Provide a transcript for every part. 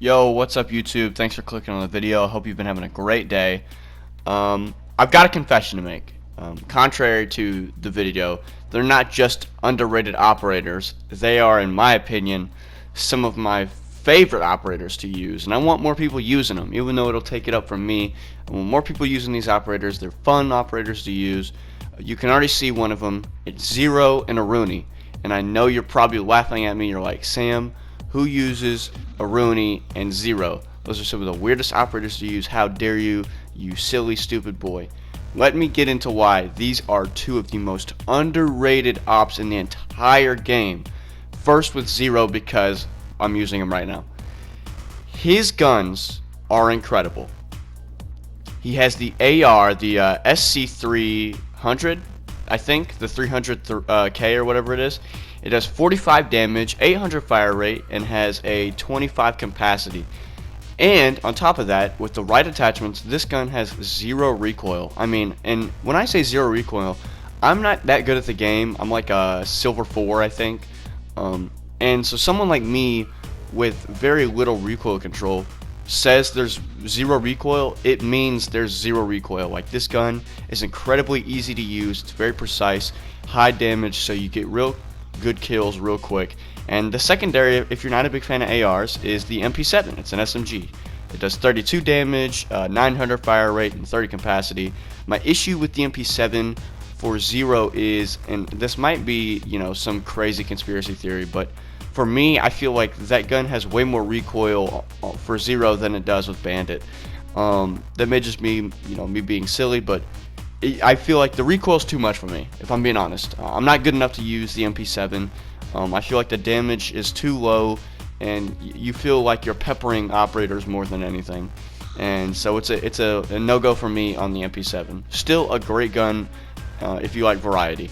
Yo, what's up YouTube? Thanks for clicking on the video. I hope you've been having a great day. I've got a confession to make. Contrary to the video, they're not just underrated operators. They are, in my opinion, some of my favorite operators to use. And I want more people using them, even though it'll take it up from me. I want more people using these operators. They're fun operators to use. You can already see one of them. It's Zero and a Rooney. And I know you're probably laughing at me. You're like, Sam, who uses a Rooney and Zero? Those are some of the weirdest operators to use. How dare you, you silly, stupid boy. Let me get into why these are two of the most underrated ops in the entire game. First with Zero, because I'm using him right now. His guns are incredible. He has the AR, the SC300, I think, the 300K or whatever it is. It does 45 damage, 800 fire rate, and has a 25 capacity. And on top of that, with the right attachments, this gun has zero recoil. I mean, and when I say zero recoil, I'm not that good at the game. I'm like a silver 4, I think. And so someone like me with very little recoil control says there's zero recoil, it means there's zero recoil. Like, this gun is incredibly easy to use. It's very precise, high damage, so you get real good kills real quick. And the secondary, if you're not a big fan of ARs, is the MP7. It's an SMG. It does 32 damage, 900 fire rate, and 30 capacity. My issue with the MP7 for Zero is, and this might be, you know, some crazy conspiracy theory, but for me, I feel like that gun has way more recoil for Zero than it does with Bandit. That may just be, you know, me being silly, but I feel like the recoil is too much for me, if I'm being honest. I'm not good enough to use the MP7. I feel like the damage is too low, and you feel like you're peppering operators more than anything. And so it's a no-go for me on the MP7. Still a great gun if you like variety.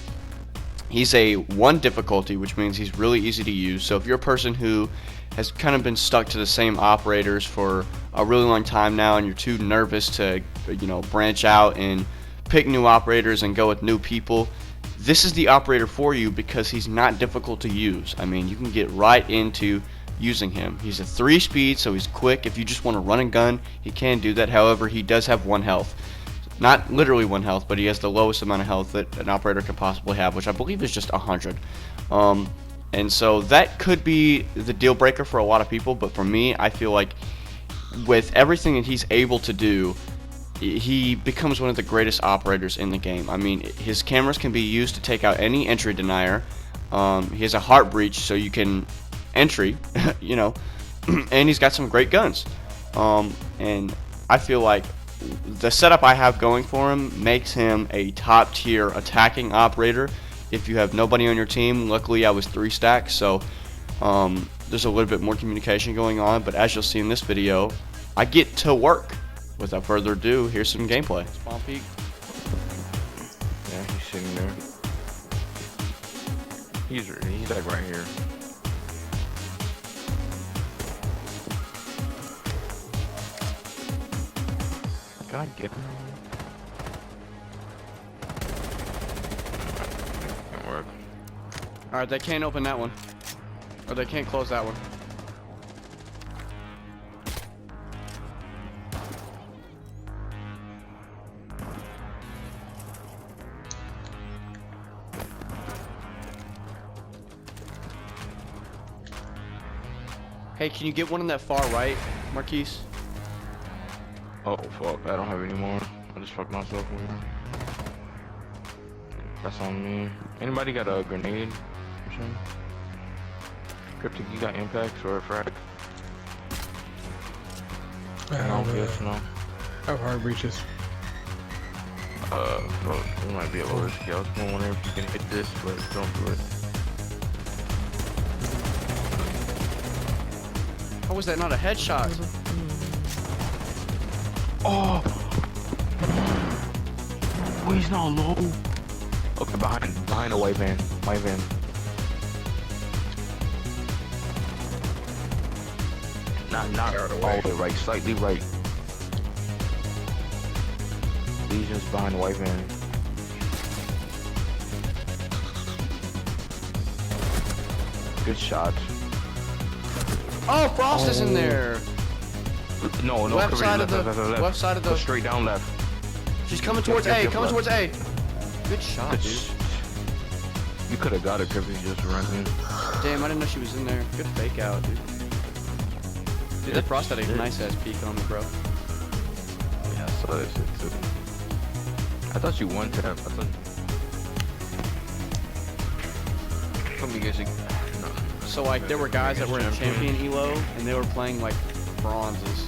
He's a 1 difficulty, which means he's really easy to use. So if you're a person who has kind of been stuck to the same operators for a really long time now, and you're too nervous to, you know, branch out and pick new operators and go with new people, this is the operator for you because he's not difficult to use. I mean, you can get right into using him. He's a 3-speed, so he's quick. If you just want to run and gun, he can do that. However, he does have 1 health. Not literally 1 health, but he has the lowest amount of health that an operator could possibly have, which I believe is just 100. And so that could be the deal breaker for a lot of people, but for me, I feel like with everything that he's able to do, he becomes one of the greatest operators in the game. I mean, his cameras can be used to take out any entry denier. He has a heart breach, so you can entry, you know, and he's got some great guns. And I feel like the setup I have going for him makes him a top tier attacking operator. If you have nobody on your team, luckily I was 3 stacks, so there's a little bit more communication going on. But as you'll see in this video, I get to work. Without further ado, here's some gameplay. Spawn peek. Yeah, he's sitting there. He's like right here. Can I get him? Can't work. Alright, they can't open that one. Or they can't close that one. Hey, can you get one on that far right, Marquise? Oh fuck, I don't have any more. I just fucked myself over here. That's on me. Anybody got a grenade or something? Cryptic, you got impacts or a frag? No, yes, no. I have hard breaches. Well, it might be a lower scale. I was wondering if you can hit this, but don't do it. How was that not a headshot? Oh! Oh, he's not low. Okay, behind the white van. White van. Not all the way right, slightly right. Legion's behind the white van. Good shot. Oh, Frost is in there. No, Left cover side your of the left. left side of Go the. straight down left. She's coming towards A. Coming towards A. Good shot, Good dude. You could have got it if you just run in. Damn, I didn't know she was in there. Good fake out, dude. Dude, that frost had a nice ass peek on me, bro. Yeah, I saw that shit too. I thought you won tap. I thought. Somebody gets you. No. So like, there were guys that were in champion elo, and they were playing like bronzes,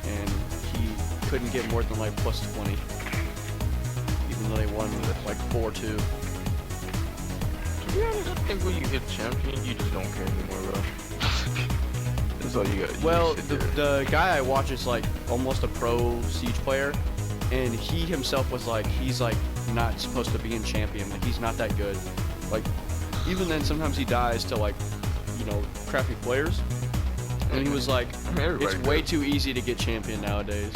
and he couldn't get more than like plus 20, even though they won like 4-2. To be honest, I think when you hit champion, you just don't care anymore, bro. That's all you got. Well, the guy I watch is like almost a pro Siege player, and he himself was like, he's like not supposed to be in champion. Like he's not that good. Like even then, sometimes he dies to like, you know, crappy players. And he was like, it's way too easy to get champion nowadays.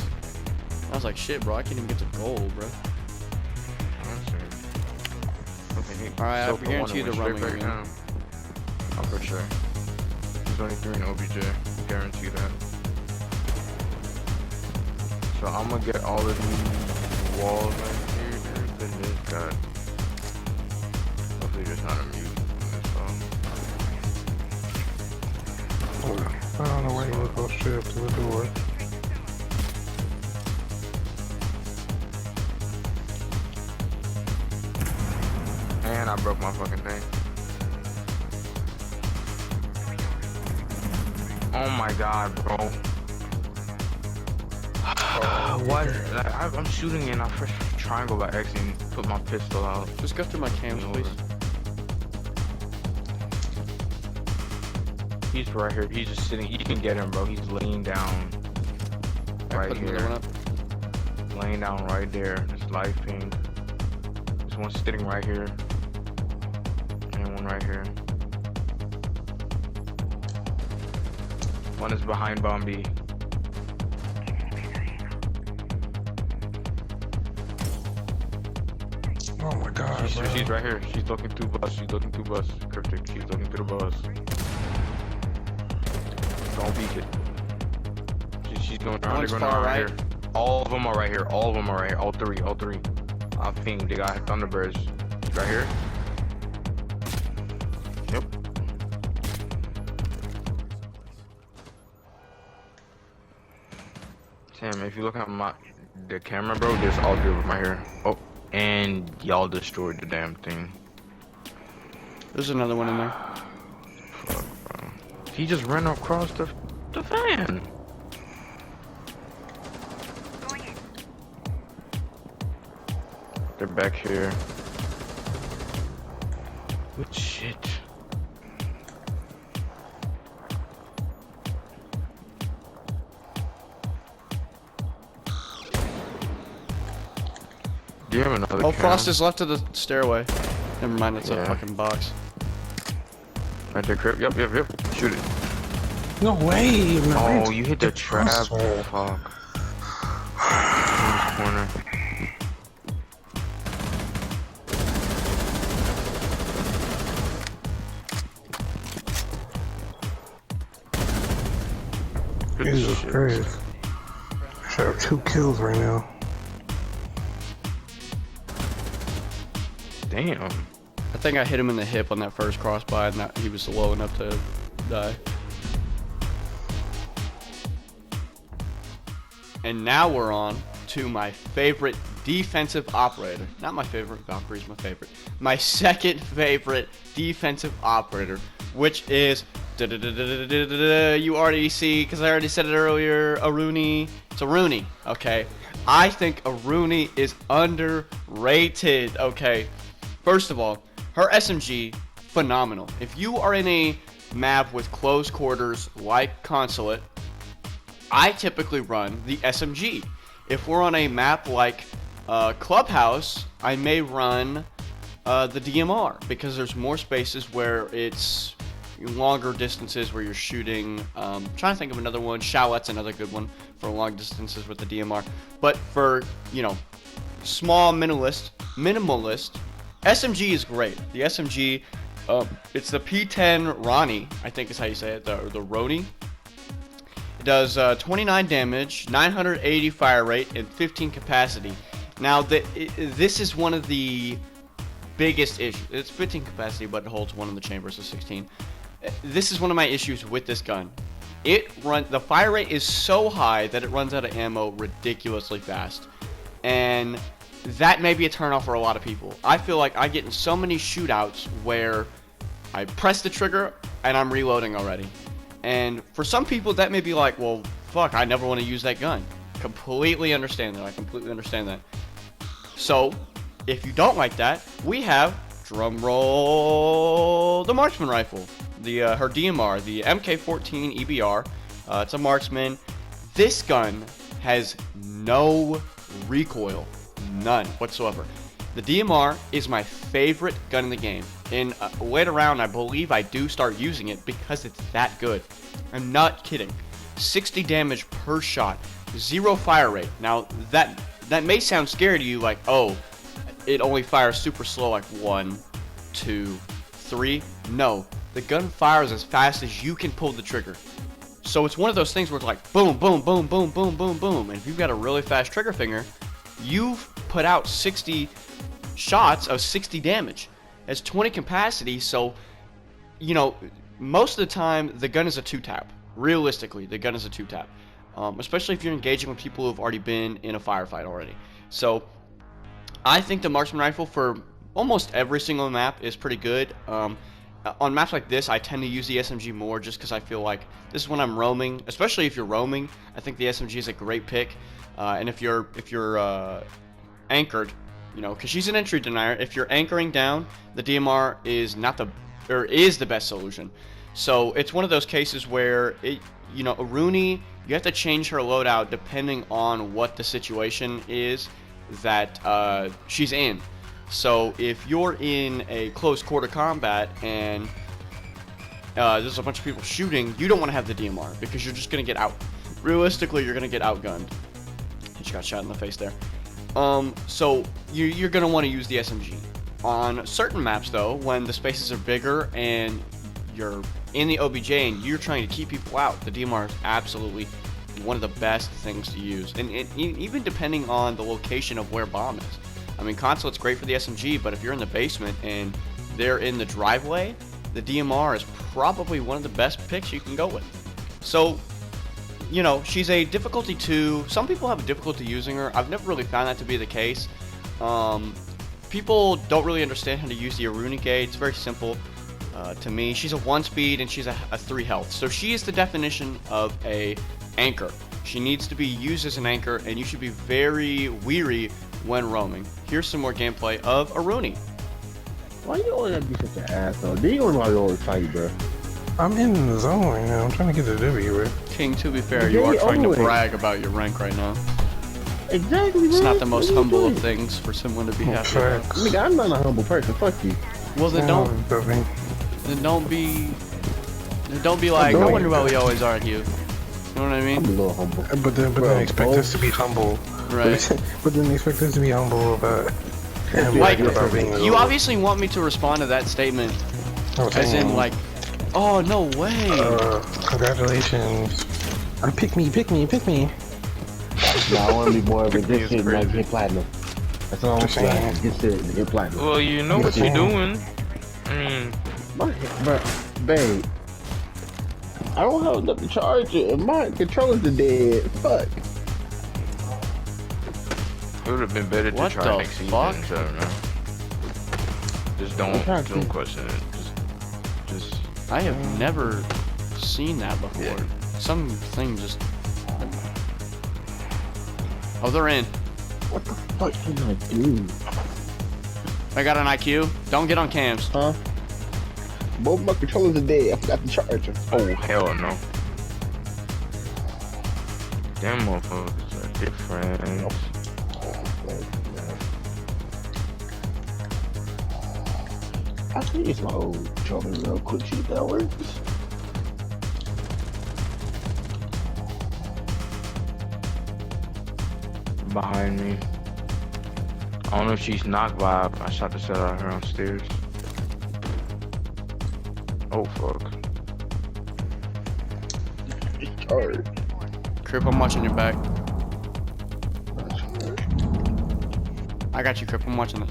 I was like, shit, bro, I can't even get to gold, bro. Alright, I guarantee you the roaming again. Oh, for sure. There's only 3 in OBJ. Guarantee that. So I'm gonna get all of these walls right here, dude. Then this guy. Hopefully there's not a mute in this phone. I don't know why you would go straight up to the door. And I broke my fucking thing. Oh my god, bro. What? Like, I'm shooting and I press triangle by accident and put my pistol out. Just go through my cams, please. He's right here. He's just sitting. You can get him, bro. He's laying down right here. Laying down right there. This live ping. This one's sitting right here. And one right here. One is behind Bombi. Oh my god, She's right here. She's looking through bus. She's looking through bus. Cryptic. She's looking through the bus. Don't peek it. She's going around. They're going around right here. All of them are right here. All of them are right here. All three. All three. I pinged. They got Thunderbirds. Right here. Yep. Sam, if you look at the camera, bro, there's all 3 of them right here. Oh, and y'all destroyed the damn thing. There's another one in there. Fuck, bro. He just ran across the fan. They're back here. Good shit. Do you have another Oh, cam? Frost is left of the stairway. Never mind, it's a Yeah. fucking box. Right there, Crip. Yep. Shoot it. No way! Oh, you hit the trap. asshole. Fuck. In this corner. Good Jesus shit. Christ. I should have 2 kills right now. Damn. I think I hit him in the hip on that first crossbuy, and he was low enough to die. And now we're on to my favorite defensive operator. Not my favorite, Valkyrie's my favorite. My second favorite defensive operator, which is, you already see, because I already said it earlier, Aruni. It's Aruni, okay? I think Aruni is underrated, okay? First of all, her SMG, phenomenal. If you are in a map with close quarters like Consulate, I typically run the SMG. If we're on a map like Clubhouse, I may run the DMR because there's more spaces where it's longer distances where you're shooting. Trying to think of another one. Shaolet's another good one for long distances with the DMR. But for, you know, small minimalist, SMG is great. The SMG, it's the P10 Ronnie, I think is how you say it, the Roni. It does 29 damage, 980 fire rate, and 15 capacity. Now, this is one of the biggest issues. It's 15 capacity, but it holds one in the chamber, so 16. This is one of my issues with this gun. The fire rate is so high that it runs out of ammo ridiculously fast. And that may be a turnoff for a lot of people. I feel like I get in so many shootouts where I press the trigger and I'm reloading already. And for some people that may be like, well, fuck, I never want to use that gun. Completely understand that. I completely understand that. So, if you don't like that, we have, drum roll, the marksman rifle. Her DMR, the MK14 EBR. It's a marksman. This gun has no recoil. None whatsoever. The DMR is my favorite gun in the game. And later around, I believe I do start using it because it's that good. I'm not kidding. 60 damage per shot. 0 fire rate. Now, that may sound scary to you, like, oh, it only fires super slow, like 1, 2, 3. No. The gun fires as fast as you can pull the trigger. So it's one of those things where it's like boom, boom, boom, boom, boom, boom, boom. And if you've got a really fast trigger finger, you've put out 60 shots of 60 damage. It's 20 capacity, so, you know, most of the time, the gun is a 2-tap. Realistically, the gun is a 2-tap. Especially if you're engaging with people who have already been in a firefight already. So, I think the marksman rifle for almost every single map is pretty good. On maps like this, I tend to use the SMG more just because I feel like this is when I'm roaming. Especially if you're roaming, I think the SMG is a great pick. And if you're anchored, you know, because she's an entry denier. If you're anchoring down, the DMR is is the best solution. So it's one of those cases where you know, a Rooney, you have to change her loadout depending on what the situation is that she's in. So if you're in a close quarter combat and there's a bunch of people shooting, you don't want to have the DMR because you're just gonna get out. Realistically, you're gonna get outgunned. He just got shot in the face there. So you're gonna want to use the SMG. On certain maps though, when the spaces are bigger and you're in the OBJ and you're trying to keep people out, the DMR is absolutely one of the best things to use. And even depending on the location of where bomb is. I mean, console's great for the SMG, but if you're in the basement and they're in the driveway, the DMR is probably one of the best picks you can go with. So, you know, she's a difficulty 2. Some people have a difficulty using her. I've never really found that to be the case. People don't really understand how to use the Aruni gate. It's very simple to me. She's a 1 speed and she's a 3 health. So she is the definition of a anchor. She needs to be used as an anchor, and you should be very weary when roaming. Here's some more gameplay of Aruni. Why you always have to be such an asshole? Do you want to always fight, bro? I'm in the zone right now. I'm trying to get the W, bro. King, to be fair, you are trying to brag about your rank right now. Exactly, bro. It's not the most humble of things for someone to be happy about. Nigga, I'm not a humble person. Fuck you. Well, then don't be like, I wonder why we always argue. You know what I mean? I'm a little humble. But then expect us to be humble. Right. But then expect us to be humble about like, about being you obviously want me to respond to that statement as in like, oh, no way. Congratulations. Pick me. No, I want to be more of a this shit like get platinum. That's all I'm saying. Get shit, get platinum. Well, you know what you're doing. I mean, But, babe, I don't have enough to charge it, and my controller's dead. Fuck. it would have been better to What try the next season. fuck? So, no. Just don't question it. Just. I have never seen that before. Yeah. Something just. Oh, they're in. What the fuck can I do? I got an IQ. Don't get on cams. Huh? Both my controllers are dead. I forgot the charger. Oh hell no. Them motherfuckers are different. I can use my old controller real quick. See if that works. Behind me. I don't know if she's knocked by. I shot the shit out of her on stairs. Oh fuck. It's charged. Crip, I'm watching your back. I got you, Crip. I'm watching it.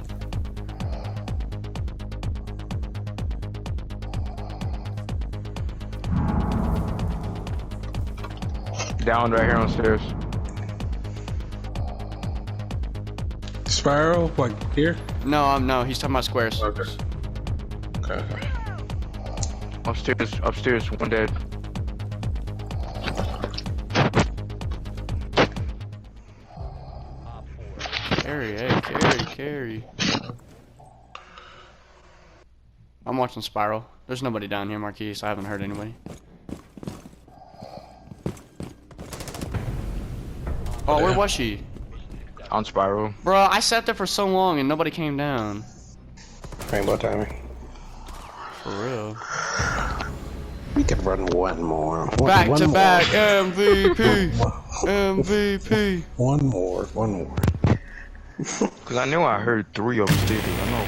Down right here on stairs. Spiral, like here? No, he's talking about squares. Okay. Okay. Upstairs, one dead. Carry, hey, carry. I'm watching Spiral. There's nobody down here, Marquise. I haven't heard anybody. Oh, where was she? On Spiral. Bro, I sat there for so long and nobody came down. Rainbow timing. For real. We could run one more. Back to back MVP. MVP. One more. Cause I knew I heard 3 upstairs. I know.